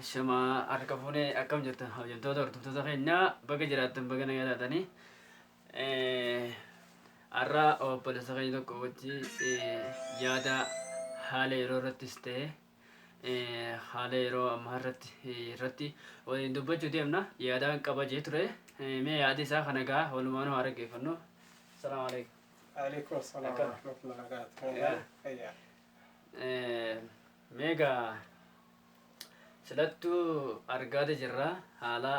Shama arkafune akam jirtan hojjettoota hordoftoota keenya baga jiraattan baga nagaa taatanii har'a obboleessa keenya tokko wajji yaada haala yeroo irrattis ta'e haala yeroo ammaa irratti waliin dubbachuu deemna. Yaadaan qaba jee ture mee yaadi isaa kana gaa walumaan haa dhaggeeffannu. Salaamu alaikum. Alaikum salaam wa rahmatullahi wa barakatuh. Meegaa silattuu argaata jirra haala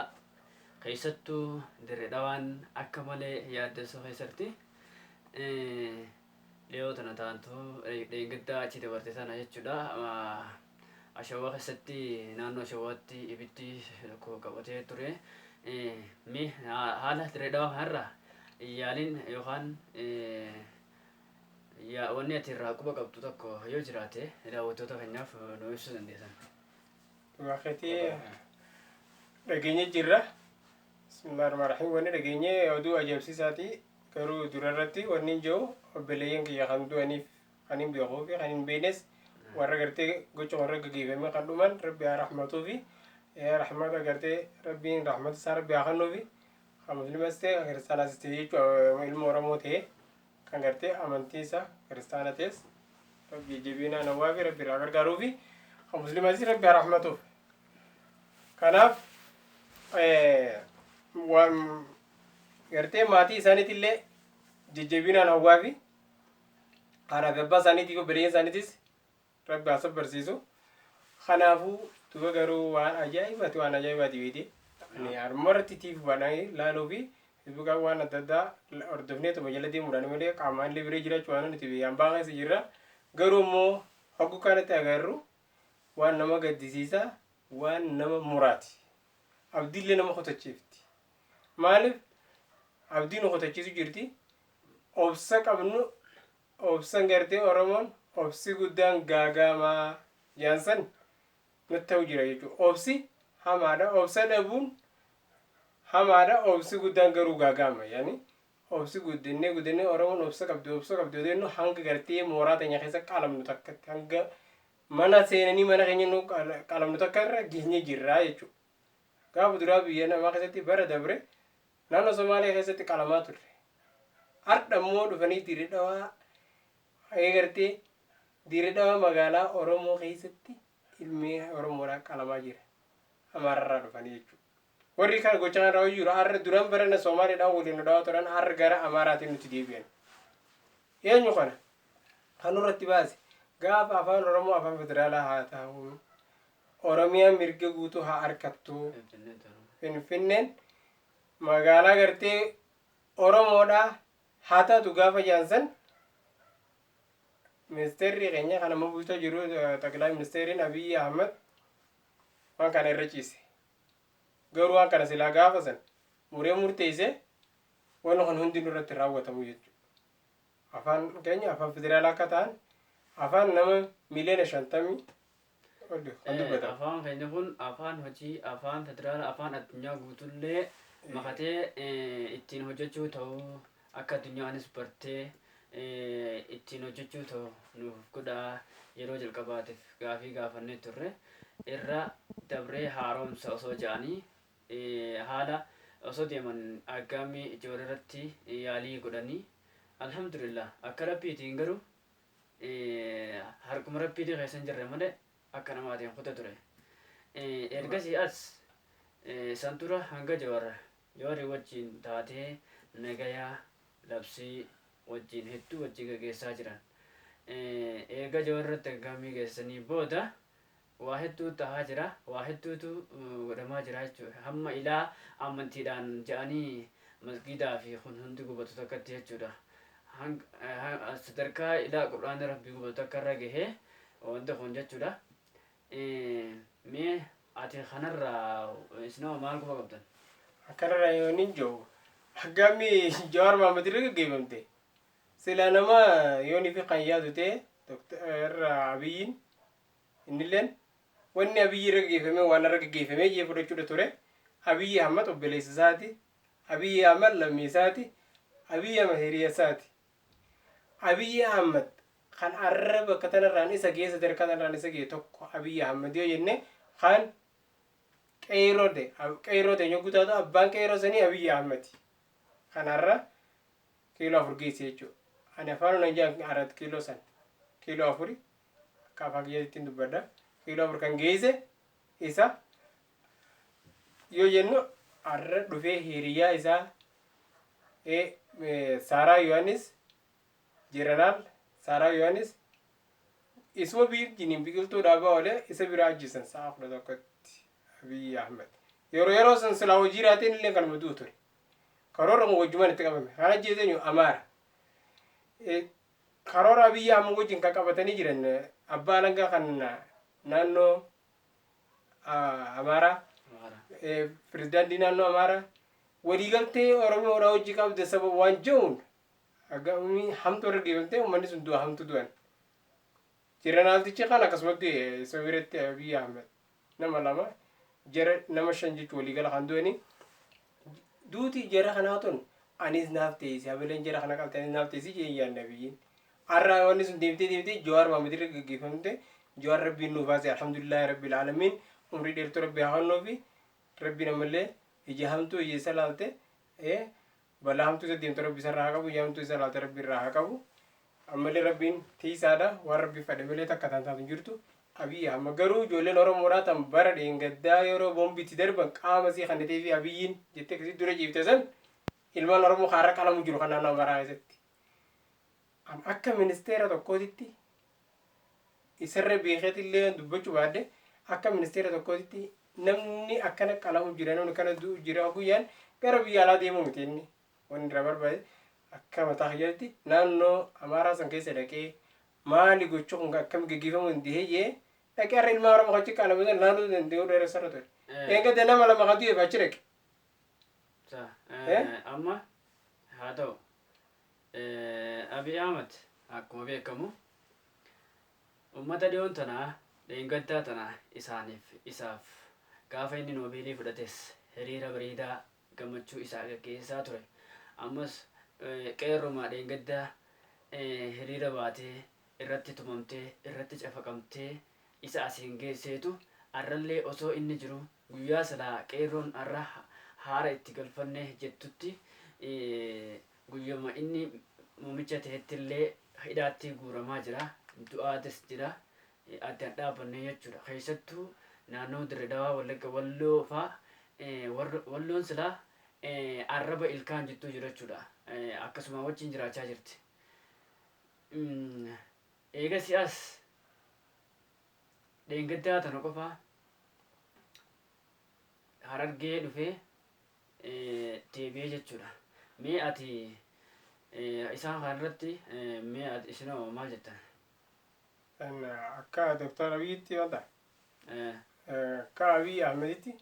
keessattuu dirreedhawaan akka malee yaaddessoo keessatti dhiyoo tana taantu dheengaddaa achi dabarte sana jechuudha. Ashawaa keessatti naannoo Ashawaatti ibiddi tokko qabatee ture. Haala dirreedhawaa har'a yaaliin yookaan wanni ati irraa quba qabdu tokko yoo jiraate daawwattoota keenyaaf nu ibsuu dandeessan. Wakati dhageenya jirra. Bismillahirrahmanirrahim. Wanni dhageenya oduu ajaa'ibsiisaati. Garuu durarratti wanni jiru obboleeyyan kiyya kan du'aniif kan hin beekuu fi kan hin beeknes warra gartee gocha warra gaggeeffame kan dhuman rabbi haa rahmatuu fi rahmata gartee rabbiin rahmata isaa rabbi haa kennuu fi kan musliimas ta'e kan kiristaanas ta'e jechuudha ilma Oromoo ta'e kan gartee amantii isaa kiristaana ta'es rabbi jabinaa nawaa fi rabbi irraa gargaaruu fi kan musliimas rabbi haa rahmatuuf. Kanaaf waan gartee maatii isaaniitillee jajjabinaan hawwaa fi haadhaa fi abbaa isaaniitiif obboleeyyan isaaniitis rabbi haa sabbarsiisu. Kanaafuu duba garuu waan ajaa'ibaati weeti. Harma irratti tiif bananii laaluu fi feesbuukaan waan adda addaa hordofnee tuma jala deemuudhaan malee qaamaan illee biree jiraachuu waan nuti biyyaan baaqeessa jirra. Garuu immoo hagguu kanatti agarru waan nama gaddisiisaa waan nama muraati. Abdiillee nama kutachiifti. Maaliif abdiin nu kutachiisu jirti? Obsa qabnu obsan gartee Oromoon obsi guddaan gaagaamaa jaansan nutti ta'u jira jechuudha. Obsi hamaadha. Obsa dhabuun hamaadha. Obsi guddaan garuu gaagaama. Yaani obsi guddinee Oromoon obsa qabdu jennu hanga gartee mooraa teenya keessa qalamnu takkatti hanga mana seenanii mana keenya nu qalamnu takka irra geenye jirra jechuudha. Gaafa duraa biyya namaa keessatti bara dabre naannoo Somaaliyaa keessatti qalamaa turre. Har'a immoo dhufanii dirreedhawaa magaalaa Oromoo keessatti ilmi Oromoodhaan qalamaa jira. Amaararraa dhufanii jechuudha. Warri kan gochaa irraa hojii jiru har'a duraan barana Somaaliidhaan waliin dhawaa turan har'a gara Amaaraatiin nuti deebi'an. Eenyu kana? Kan irratti baase gaafa afaan Oromoo afaan federaalaa haa ta'u Oromiyaan mirga guutuu haa harkattu. Finfinneen magaalaa gartee Oromoodhaa haa taatu gaafa jaansan ministeerri keenya kan amma bulchaa jiru Taklaa ministeeriin Abiyyi Ahmad waan kana irra ciise. Garuu waan kana silaa gaafa san murteessee waan kan hundi irratti raawwatamu jechuudha. Afaan keenya afaan federaalaa akka ta'an afaan nama miliyoona 50 afaan keenya kun afaan hojii afaan federaala afaan addunyaa guutuullee makatee ittiin hojjechuu ta'uu akka addunyaanis bartee ittiin hojjechuu ta'u nuuf godhaa yeroo jalqabaatiif gaafii gaafannee turre irra dabree haaromsa osoo jedhanii haala osoo deeman aggaamii ijoollee irratti yaalii godhanii alhamdulillah akka rabbiitiin garuu harkuma rabbiitii keessan jirre malee akka namaatiin kuta ture. Ergasii as santura hanga jawarra yoori wajjin taatee nagayaa labsii wajjin hedduu wajjin gaggeessaa jiran. Erga jawarratti aggaamii geessanii booda waa hedduu tahaa jira. Waa hedduutu godhamaa jira jechuudha. Hamma ilaa amantiidhaan jedhanii masgiidaa fi hundi gubatu takkatti jechuudha. Sadarkaa ilaa qur'aana rabbii gubatu akka irra gahee wanta kun jechuudha. Mee ati kanarraa isinoo maal quba qabdan? Akkanarraa yoo nin jiru aggaamii Jawaar Mahmad irra gaggeeffamte sila nama yoonii fi kan yaadu ta'e Dr. Abiyyiin innilleen wanni Abiyyi irra gaggeeffame waan irra gaggeeffame jee fudhachuudha ture. Abiyyi Ahmad obboleessa isaati. Abiyyi Ahmad lammii isaati. Abiyyi Ahmad hiriyaa isaati. Abiyyi Ahmad kan arraba katanarraan isa geessa darkatanarraan isa gee tokko Abiyyi Ahmad yoo jenne kan qeerroote yogguu taatu abbaan qeerroo sanii Abiyyi Ahmed kanarra kiiloo 4 geesse jechuudha. Ani afaan Oromoo arat kiiloo san kiiloo 4 akka afaan kiyyattiin dubbadha kiiloo 4 kan geesse isa yoo jennu har'a dhufee hiriyaa isaa Saaraa Yohaannis Jeneraal Saaraa Yohaannis isuma biirjiniin biqiltuu dhaabaa oolee isa biraa ajjisan sa'a 11tti Abiyyi Ahmed yeroo san silaa hojii raateen illee kanuma du'u ture karoora wajjumaan itti qabame haan ajjeeseen Amaara karoora Abiyyi Ahmed wajjin kan qabatanii jiran abbaa alangaa kan naannoo Amaaraa pirezidaantii naannoo Amaaraa waliigaltee Oromoodhaa hojii qabde sababa waan jehuun hamtu irra geeffamtee uummanni sun du'a hamtu du'an. Jeneraaltichi kan akkasumatti isa biratti Abiyyi Ahmed nama lama jara nama 5 jechuun waliigala kan du'anii duuti jara kanaa tun anis naaf teessi habileen jara kana qabte anis naaf teessi jee yaadne Abiyyiin har'a wanni sun deemtee Jawaar Mahmud irra gaggeeffamte Jawaar rabbiin nuuf baase alhamdulillahi rabbil aalamiin umrii dheertuu rabbi haa kennuu fi rabbiin ammallee ija hamtuu ija laalte balaa hamtuu isa deemtu rabbi isa irraa haa qabu ija hamtuu isa laalte rabbi irraa haa qabu ammallee rabbiin tiisaadha waan rabbi fedhe malee takka taatu jirtu Abiyyi Ahmed garuu ijoolleen Oromoodhaa tan bara dheengaddaa yeroo boombitti darban qaama sii kannatee fi Abiyyiin jettee akkasii dura jiifte san ilmaan Oromoo har'a qalamu jiru kan naannoo Amaaraa keessatti akka ministeera tokkootitti isarra beekeetillee dubbachuu baadde akka ministeera tokkootitti namni akkana qalamu jira namni kana du'u jira guyyaan gara biyya alaa deemuu miti inni wanni irraa barbaade akka mataa kiyyaatti naannoo Amaaraa san keessa dhaqee maali gochuu kun akkam gaggeeffamu hin diheeyye dhaqee har'a ilmaa Oromoo achi qalamu san naannoo danda'uu dheeressarra ture. Eegate nama lama kan du'eef achi dhaqe. Amma haa ta'u Abiyyi Ahmed akkuma beekamu uummata dhiyoon tanaa dheengaddaa tanaa isaaf gaafa inni noobeelii fudhates hiriira bareedaa gammachuu isaa gaggeessaa ture. Ammas qeerromaa dheengaddaa hiriira baatee irratti tumamtee irratti cafaqamtee isa asiin geesseetu har'allee osoo inni jiru guyyaa salaa qeerroon har'a haara itti galfanne jettutti guyyama inni muumicha ta'ettillee hidhaatti guuramaa jira du'aatis jira addaan dhaabbanne jechuudha. Keessattuu naannoo Dirredawaa Wallagga Walloo fa'aa walloon silaa arraba ilkaan jettuu jira jechuudha. Akkasuma wajjin jiraachaa jirti. Eega si'as dheengaddaa tana qofaa Harargee dhufee deebi'ee jechuudha. Mee ati isaan kanarratti mee ati isinoo maal jettan? Akka Dr. Abiyyitti wanta akka Abiyyi Ahmeditti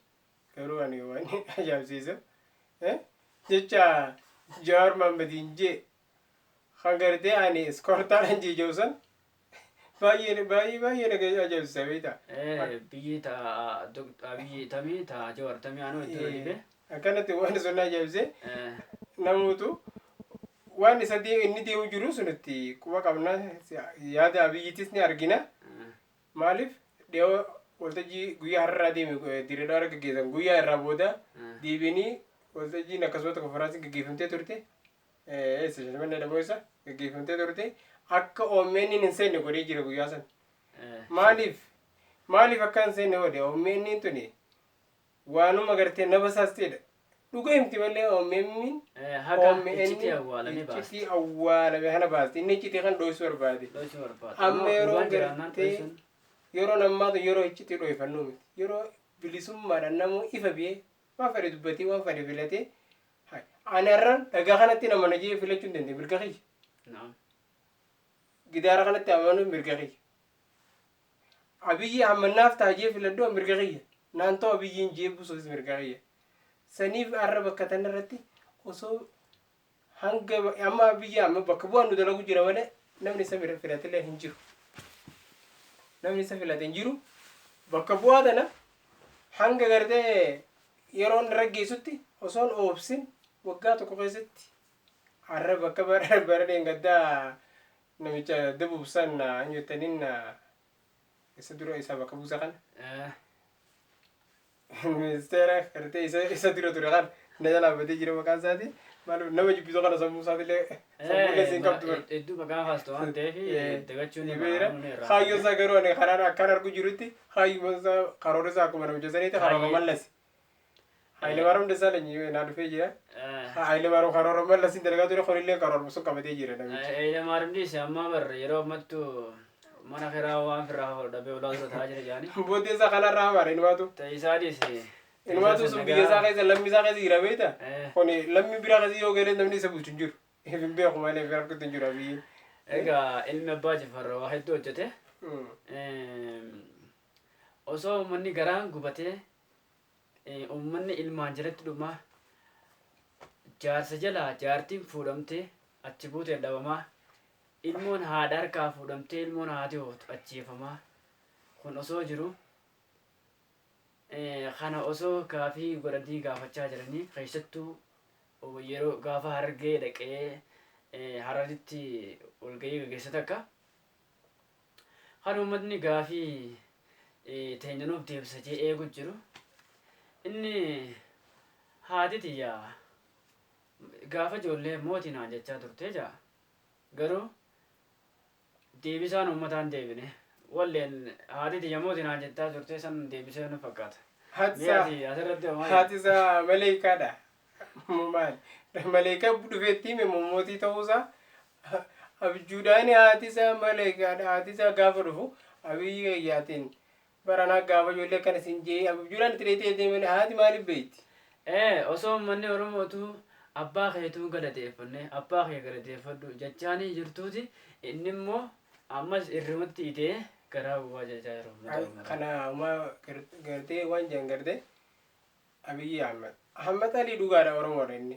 garuu ani waan ajaa'ibsiisa jecha Jawaar Mahmediin jee kan gartee ani iskortaadhaan jee jawsan baay'ee naga ajaa'ibsiisa beektaa. Biyyi Abiyyi tamii Jawaar tamii anuu itti dhibe. Akkanatti waan sun ajaa'ibsee namuutu waan isa inni deemu jiru sunitti quba qabna yaada Abiyyittis ni argina maaliif dhiyoo waltajjii guyyaa har'aa deeme Dirredawaa irra gaggeessan guyyaa irraa booda deebiinii waltajjiin akkasumatti konferaansiin gaggeeffamtee turte Shaashmannee dhamoo isa gaggeeffamtee turte akka OMN hin seenne godhee jira guyyaa san maaliif akka hin seenne godhe OMN tuni waanuma gartee nama saasteedha dhuga himti malee OMN iccitii awwaalame kana baaste inni iccitii kan dhoysuu barbaade amma yeroo gartee yeroo nammaatu yeroo iccitii dhoyfannuu miti yeroo bilisummaadhaan namoo ifa biyee waan fedhe dubbatee waan fedhe filatee ani har'aan dhagaa kanatti nama najee filachuu hin dandeenye mirga kiyya gidaara kanatti amanuu mirga kiyya Abiyyi Ahmednaaf taajee filadhoo mirga kiyya naantoo Abiyyiin jee buusuus mirga kiyya saniif har'a bakka tanarratti osoo hanga amma Abiyyi Ahmed bakka bu'aan nu dalagu jira malee namni isa filatillee hin jiru namni isa filate hin jiru bakka bu'aa tana hanga gartee yeroo inni raggeessutti osoon oobsin waggaa tokko keessatti har'a bakka bara dheengaddaa namicha dabuubsan hin jettaniin isa dura isaa bakka buusa kana ministeera gartee isa dura ture kan na jalaa batee jira maqaan isaati maal nama jibbisu kana sammuu isaatiillee sammuullee siin qabdu bara. Hedduu maqaa haastu waan ta'eef dagachuun Beera hayyoo isaa garuu ani kanaan akkan argu jirutti hayyoo isaa karoora isaa akkuma namicha saniitti karoora mallasi. Haile Maram Desalegn naa dhufee jira. Haile Maram karoora mallasiin dalagaa ture kunillee karoora sun qabatee jira namichi. Haile Maram Desalegn amma barra yeroo ammattu mana firaa waan firaa dhabee olaansa taa'aa jira jaani. Booddee isaa kanarraa maara ilmaatu. Ta'isaadis. Ilmaatu sun biyya isaa keessa lammii isaa keessa jira beektaa? Kuni lammii biraa keessa yoo galee namni isa bulchu hin jiru. Hin beeku malee bira argattu hin jiru abiyyi. Egaa ilmi abbaa Jifarra waa hedduu hojjete. Osoo uummanni garaan gubatee uummanni ilmaan jalatti dhuma jaarsa jalaa jaartiin fuudhamtee achi buuteen dhabamaa ilmoon haadha harkaa fuudhamtee ilmoon haati hootu ajjeefamaa kun osoo jiru kana osoo gaafii godhanii gaafachaa jiranii keessattuu yeroo gaafa hargee dhaqee hararitti walgahii gaggeessate akka kan uummatni gaafii teenyanuuf deebisatee eegu jiru. Inni haati tiyyaa gaafa ijoollee mootii naan jechaa turte jaa garuu deebisaan uummataan deebine walleen haati tiyya mootii naan jechaa turte san deebisee nu fakkaata. Haati isaa maleekaadha. Maal maleekaa dhufeetti hime mootii ta'uusaa abjuudhaan haati isaa maleekaadha. Haati isaa gaafa dhufu abiyyi gayyaatiin. Baranaa gaafa ijoollee akkana siin jee abjuudhaan itti dheetee deemanii haati maaliif beekti? Osoo uummanni Oromootu abbaa keetuu galateeffanne abbaa kee galateeffadhu jechaanii jirtuuti inni immoo ammas irrimatti itee garaa bu'aa jechaa jiru. Kana uumaa gartee waan jedhan gartee Abiyyi Ahmed. Ahmed Alii dhugaadha Oromoodha inni.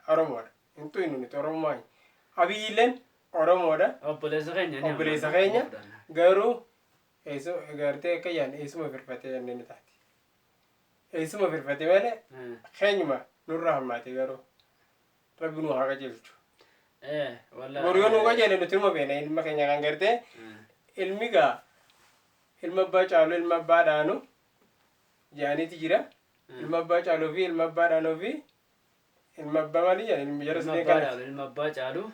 Oromoodha. Hintuu inni nuti Oromoo. Abiyyiilleen Oromoodha. Obboleessa keenya. Obboleessa keenya garuu eso gartee akka yaan eesuma firfatee jennee ni taati. Eesuma firfatee malee keenyuma nurraa hammaate garuu rabbi nu haa qajeelchu. Boriyoo nu qajeele nuti ilma beena ilma keenya kan gartee ilmi gaa ilma abbaa caaluu ilma abbaa dhaanu jaaniiti jira. Ilma abbaa caaluu fi ilma abbaa dhaanuu fi ilma abbaa maalii jaan ilmi jara sinee kana. Ilma abbaa caaluu.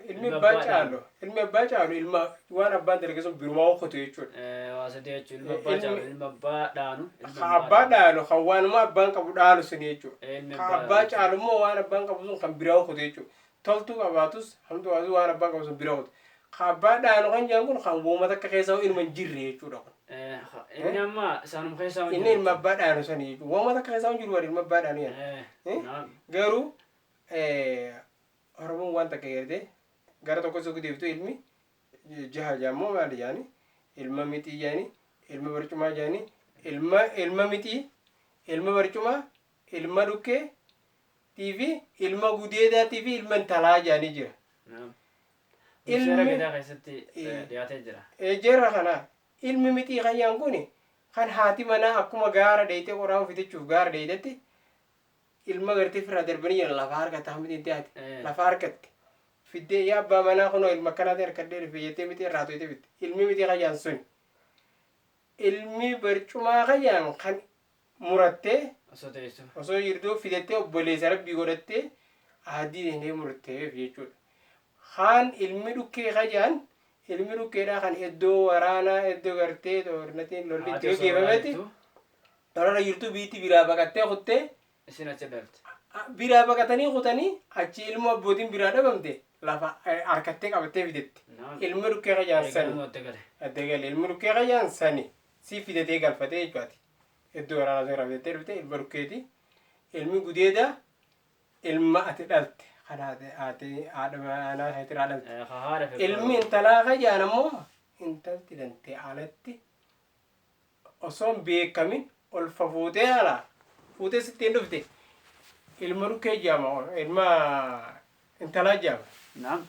Ilmi abbaa caalu ilma waan abbaan dalage sun birumaa okkatu jechuudha. Waasatee jechuun ilma abbaa caalu ilma abbaa dhaanu. Abbaa dhaalu kan waanuma abbaan qabu dhaalu sun jechuudha. Kan abbaa caalu immoo waan abbaan qabu sun kan biraa okkatu jechuudha. Toltuu qabaatus hamtu qabaatus waan abbaan qabu sun biraa okkatu. Kan abbaa dhaanu kan jedhan kun kan woomata akka keessaa ilma hin jirre jechuudha. Inni amma isaanuma keessaa hin jiru. Inni ilma abbaa dhaanu sanii jechuudha. Woomata akka keessaa hin jiru waan ilma abbaa dhaanu jedhan. Garuu Oromoon waan takka gartee gara tokko isa gudeeftu ilmi jaha jaammoo maali jaani ilma mitii jaani ilma barcumaa jaani ilma mitii ilma barcumaa ilma dhukkee tiifi ilma gudeedaatii fi ilma intalaa jaanii jira. Ilmi keessatti dhiyaatee jira. Jira kana ilmi mitii kayyaan kun kan haati manaa akkuma gaara dheeytee qoraan fitechuuf gaara dheeytetti ilma gartee firraa darbanii jira lafa harkata hamitiin dhiyaate lafa harkatte. Fiddee yaa abbaa manaa kunoo ilma akkanaatti harkadhee dhufe jettee miti irraa to'ite bitte ilmi miti kayyaan sun ilmi barcumaa kayyaan kan murattee osoo jirtuu fidettee obboleessa rabbii godhattee adii deemee murteef jechuudha. Kaan ilmi dhukkee kayyaan ilmi dhukkeedhaa kan iddoo waraanaa iddoo gartee toornatiin lolli itti gaggeeffametti toorana jirtuu biitti biraa baqattee kuttee isin achi dhalte. Biraa baqatanii kutanii achi ilma abbootiin biraa dhabamte. Lafa harkattee qabattee fidetti. Ilmi dhukkee kayyaan sani. Adda galee ilmi dhukkee kayyaan sani. Si fidatee galfatee jechuudha. Iddoo waraanaa sun rafidattee dhufte ilma dhukkeeti. Ilmi gudeeda ilma ati dhalte. Kan haadha manaa isaatiirraa dhalte. Ilmi intalaa kayyaan ammoo intalti dantee alatti osoo hin beekamin ol fuutee alaa fuutee sittiin dhufte ilma dhukkee jaama ilma intalaa jaama. Naam.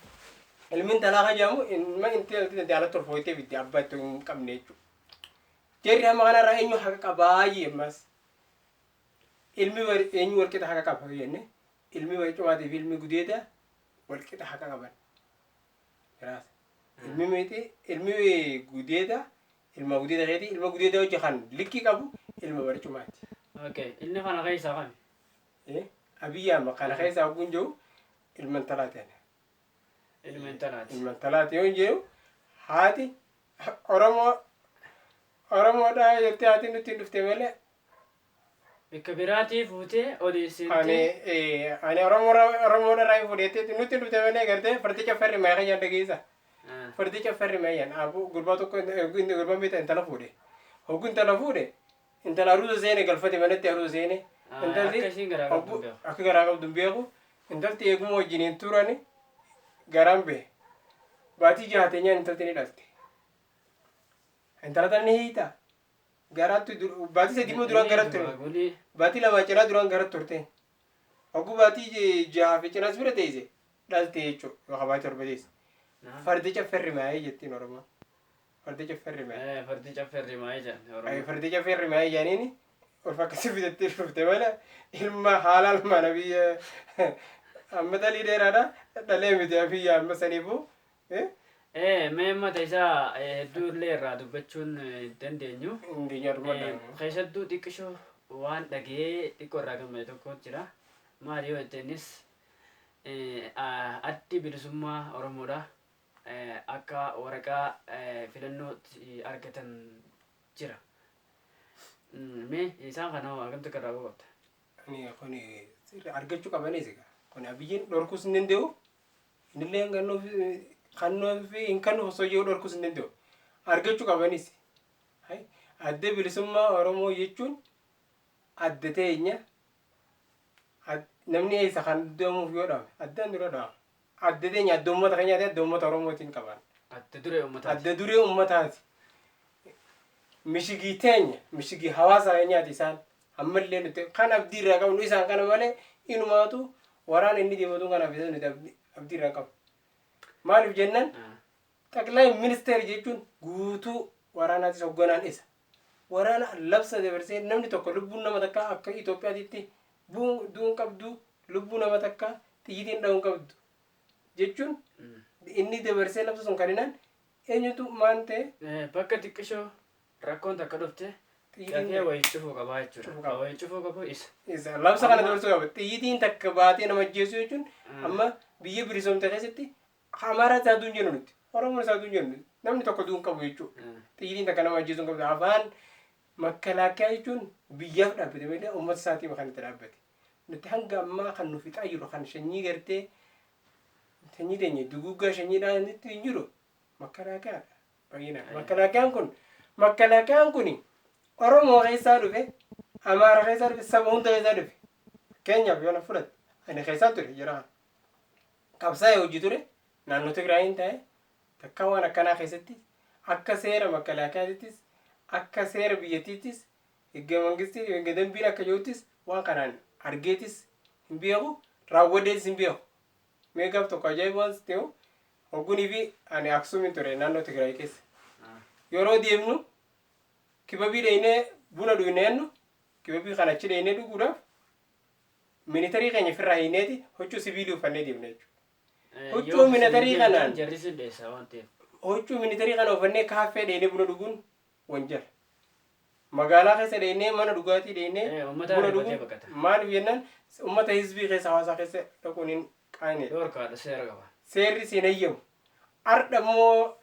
Ilmi intalaa kajaamu ilma intalti dantee alatti ol fuutee bitti abbaa itti hin qabne jechuudha. Jarri amma kanarraa eenyu haqa qabaa ammas ilmi eenyu walqixa haqa qaba jenne ilmi barcumaatii fi ilmi gudeeda walqixa haqa qaban. Ilmi gudeeda ilma gudeeda keeti ilma gudeeda hojii kan likkii qabu ilma barcumaati. Okay, inni kana keessa kami? Abiyyaa amma kana keessa hogguun jiru ilma intalaati. Ilma intalaati. Ilma intalaati yoo jiru haati Oromoodhaa jettee haati nutti dhufte malee. Bikka biraatii fuutee odeessite. Ani Oromoodhaa raayii fuudheetti nutti dhufte malee gartee fardicha farri maayii kan dhageessa. Fardicha farri maayii abu gurbaa tokko gurbaan beektaa intala fuudhe. Hoggu intala fuudhe intala aruusa seene galfate manatti aruusa seene. Akka garaa qabdu hin beeku. Intalti eeguma wajjiniin turani garaan bee. Baatii jahateenyaan intalti ni dhalte. Intala tan ni hiita. Garaatti baatii sadii moo duraan garatti turte. Baatii lama cinaa duraan garatti turte. Hoggu baatii jahaa fi cinaas bira teesse dhalte jechuudha yookaan baatii torba teesse. Fardicha ferri maayii jettiin Oromoo. Fardicha ferri maayii. Fardicha ferri maayii jedhan Oromoo. Fardicha ferri maayii jedhaniini ol fakkasi fidattee dhufte malee ilma haala ilmaana biyya amma dhalii dheeraadha dhalee miti biyya amma saniifuu. Mee mata isaa hedduullee irraa dubbachuun dandeenyu. Keessattuu xiqqishoo waan dhagee xiqqoo irraa gammade tokko jira. Maali yoo jettenis addi bilisummaa Oromoodha. Akka waraqaa filannootti argatan jira. Mee isaan kana akkamtu akka irraa qabata? Kun argachuu qabanis kun abiyyiin dhorkuus hin danda'u. Innillee kannoo fi hin kannu osoo yoo dhorkuus hin danda'u. Argachuu qabanis. Adda bilisummaa Oromoo jechuun adda teenya namni eessa kan deemuuf yoo dhaame addaan dura dhaama. Adda teenya adda uummata keenyaati adda uummata Oromootiin qaban. Adda duree uummataati. Mishigii teenya mishigii hawaasa keenyaati isaan ammallee nuti kan abdii irraa qabnu isaan kana malee inumaatu waraana inni deematu kanaaf isa nuti abdii irraa qabu. Maaliif jennaan xaqilaa ministeera jechuun guutuu waraanaatis hoogganaan isa. Waraana labsa dabarsee namni tokko lubbuun nama takka akka Itoophiyaatti duun qabdu lubbuu nama takka xiyyitiin dha'uun qabdu jechuun inni dabarsee labsa sun kaninaan eenyutu maan ta'e. Bakka xiqqishoo rakkoon takka dhufte dafee wayii cufuu qabaa jechuudha. Wayii cufuu qabu isa. Labsa kana dabarsuu qaba. Xiyyitiin takka baatee nama ajjeessu jechuun amma biyya bilisoomte keessatti Amaaraa isaa duun jennu nuti. Oromoon isaa duun jennu namni tokko duun qabu jechuudha. Xiyyitiin takka nama ajjeesuu qabdu afaan makalaakaa jechuun biyyaaf dhaabbate malee uummata isaatiif kan itti dhaabbate. Nuti hanga ammaa kan nuuf fixaa jiru kan shanyii gartee sanyii teenya duguggaa shanyiidhaan itti hin jiru makalaakaadha. Baay'inaan. Makalaakaan kun Oromoo keessaa dhufe Amaara keessaa dhufe saba hunda keessaa dhufe. Keenyaaf yoo na fudhatte ani keessaa ture jira. Qabsaa'ee hojii ture naannoo Tigraayin ta'e takka waan akkanaa keessatti akka seera makalaakaatittis akka seera biyyattiittis eegee mangistii eegee dambiin akka jiruuttis waan kanaan argeetis hin beeku raawwadeetis hin beeku. Meeqaaf tokko ajaa'ibaan ta'u hoggunii fi ani Aksuumin ture naannoo Tigraay keessa. Yeroo deemnu kibabii dheenee buna dhugneennu kibabii kana achi dheenee dhuguudhaaf militarii keenya ofirraa hiineeti huccuu sibiilii uffannee deemna jechuudha. Huccuu militarii kanaan huccuu militarii kana uffannee kaaffee dheenee buna dhuguun wanjala. Magaalaa keessa dheenee mana dhugaatii dheenee buna dhuguun maaliif jennaan uummata hizbii keessa hawaasaa keessa dhaquun hin qaane. Seerri siin eeyyamu. Ardha immoo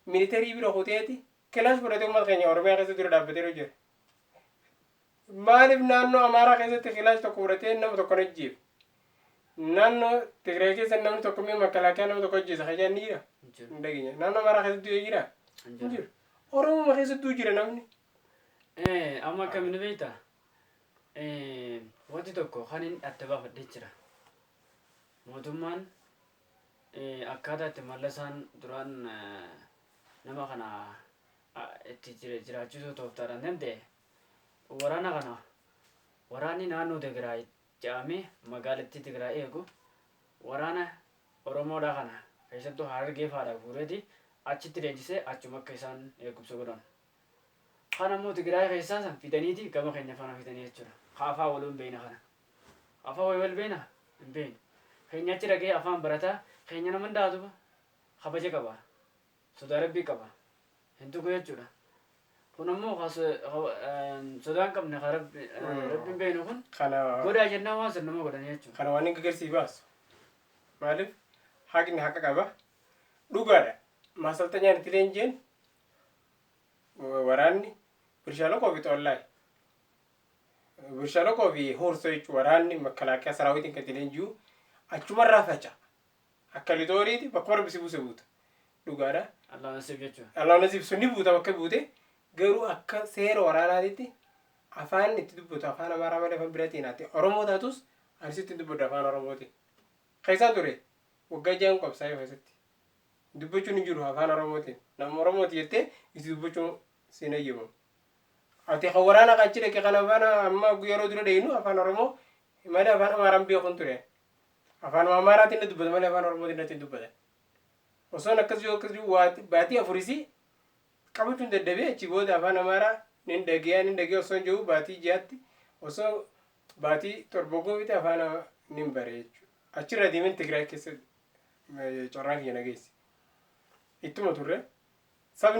militarii bira hoteeti kilaas fudhatee uummata keenya Oromiyaa keessa dura dhaabbatee jira. Maaliif naannoo Amaaraa keessatti kilaas tokko fudhatee nama tokko ajjeef? Naannoo Tigraay keessa namni tokko mee makalaakaa nama tokko ajjeesa hajaan ni jira. Hin dhageenya. Naannoo Amaaraa keessatti jira. Hin jiru. Oromoo keessattuu jira namni. Amma akkamiin beektaa? Wanti tokko kan inni adda baafadhee jira. Mootummaan akkaataa itti mallasaan duraan nama kana itti jiraachisuu tooftaadhaan danda'e waraana kana waraanni naannoo Tigraay jedhamee magaalattii Tigraay eegu waraana Oromoodhaa kana keessattuu Harargee fa'aadhaa fuudheeti achitti leenjisee achuma akka isaan eegumsa godhan. Kan ammoo Tigraay keessaa san fidaniiti gama keenya faana fidanii jechuudha. Afaan waluu hin beekna kana. Afaan wal beekna hin beeknu. Keenya achi dhagee afaan barataa keenya nama hundaatu kabaja qaba. Sodaa rabbii qaba. Hin tuqu jechuudha. kun ammoo sodaan qabne ka rabbiin beenu kun kana godhaa jennaa waan sun nama godhan jechuudha. kana waan inni agarsiis baasu maaliif haqni haqa qaba dhugaadha maasalta nyaanni leenjeen waraanni birshalokoo fi xollaay birshalokoo fi horsoo jechuun waraanni makalaakaa saraawitiin kan leenji'u achumarraa faca akka lixooriiti bakka barbisi buuse buuta dhugaadha. Allah nasiib jechuudha. Allah nasiib sunni buuta bakka buute garuu akka seera waraanaatitti afaan itti dubbatu afaan amaaraa malee afaan biraatiin haati oromoo taatus arsitti dubbatu afaan oromooti. Keessaan ture waggaa jaan qabsaa yoo keessatti dubbachuun hin jiru afaan oromootiin nama oromooti jettee itti dubbachuun siin eeyyamu. Ati kan waraana kan cidhe kan afaan amma yeroo dura deenu afaan oromoo malee afaan amaaraan beekuun ture. Afaan amaaraatiin dubbata malee afaan oromootiin natti dubbata. Osoon akkas baatii afurisi qabachuun dadhabee achi booda afaan amaaraa nin dhagee osoon jiru baatii ji'aatti osoo baatii torbogoo biti afaan nin bare jechuudha. Achirra deemeen Tigraay keessa corraa kiyya nageessi. Ittuma turre sabni